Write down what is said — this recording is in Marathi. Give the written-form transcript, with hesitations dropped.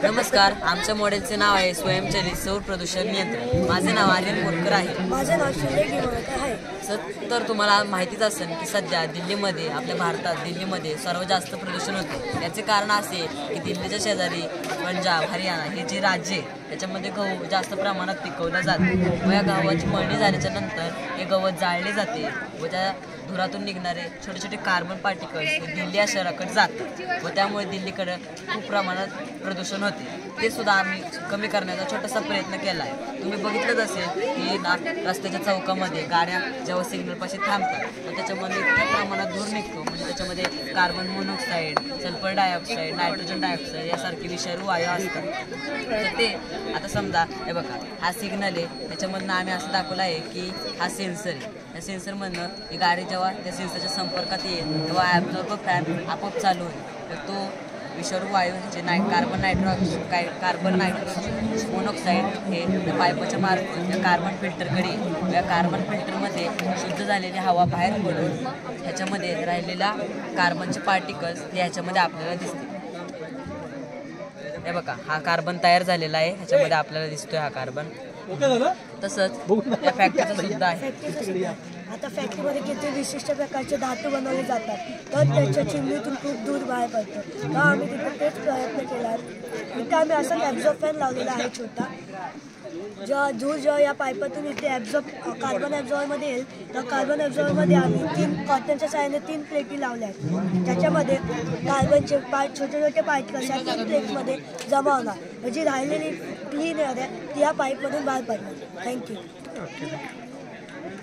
नमस्कार, आमच्या मॉडेलचे नाव आहे स्वयंचलित सौर प्रदूषण नियंत्रण। माझे नाव आर्यन मोरकर आहे। माझे नाव सुरेश गिमळकर आहे। तर तुम्हाला माहितीच असेल की सध्या दिल्लीमध्ये, आपल्या भारतात दिल्लीमध्ये सर्वात जास्त प्रदूषण होते। याचे कारण असे की दिल्लीच्या शेजारी पंजाब, हरियाणा हे जे राज्य आहे त्याच्यामध्ये गहू जास्त प्रमाणात पिकवला जातो व या गव्हाची मळणी झाल्याच्या नंतर हे गवत जाळले जाते व त्या धुरातून निघणारे छोटे छोटे कार्बन पार्टिकल्स हे दिल्ली या शहराकडे जातात व त्यामुळे दिल्लीकडे खूप प्रमाणात प्रदूषण होते। ते सुद्धा आम्ही कमी करण्याचा छोटासा प्रयत्न केला आहे। तुम्ही बघितलंच असेल की रस्त्याच्या चौकामध्ये गाड्या जेव्हा सिग्नलपाशी थांबतात तर त्याच्यामध्ये इतक्या प्रमाणात धूर निघतो, म्हणजे त्याच्यामध्ये carbon monoxide, sulphur dioxide, nitrogen dioxide यासारखे विषारी वायू असतात। तर ते आता समजा हे बघा, हा सिग्नल आहे, त्याच्यामधनं आम्ही असं दाखवलं आहे की हा सेन्सर आहे। या सेन्सरमधनं ही गाडी जेव्हा त्या सेन्सरच्या संपर्कात येईल तेव्हा ॲब्झॉर्बर फॅन आपोआप चालू होईल। तर तो विषारू वायू जे कार्बन नायट्रोजन मोनॉक्साईड हे त्या पाईपाच्या मार्फत या कार्बन फिल्टरकडे येईल। या कार्बन फिल्टरमध्ये शुद्ध झालेली हवा बाहेर पडून ह्याच्यामध्ये राहिलेला कार्बनचे पार्टिकल्स हे ह्याच्यामध्ये आपल्याला दिसतील। हे बघा, हा कार्बन तयार झालेला आहे, ह्याच्यामध्ये आपल्याला दिसतोय हा कार्बन। तसंच या फॅक्टरीचं सुद्धा आहे। आता फॅक्टरीमध्ये किती विशिष्ट प्रकारचे धातू बनवले जातात, तर त्याच्या चिमणीतून खूप दूर बाहेर पडतो। तर आम्ही तिथे तेच प्रयत्न केला आहे। इथे आम्ही असा ॲब्झॉर्ब फॅन लावलेला आहे छोटा, जेव्हा या पाईपातून इथे कार्बन ॲब्झॉर्बरमध्ये येईल तर कार्बन ॲब्झॉर्बरमध्ये आम्ही 3 कॉटनच्या साहाय्याने 3 प्लेटी लावल्या आहेत। त्याच्यामध्ये कार्बनचे छोटे छोटे पार्टिकल्स या 3 प्लेटमध्ये जमा होणार, म्हणजे राहिलेली क्लीन एअर आहे ती या पाईपमधून बाहेर पडणार। थँक्यू।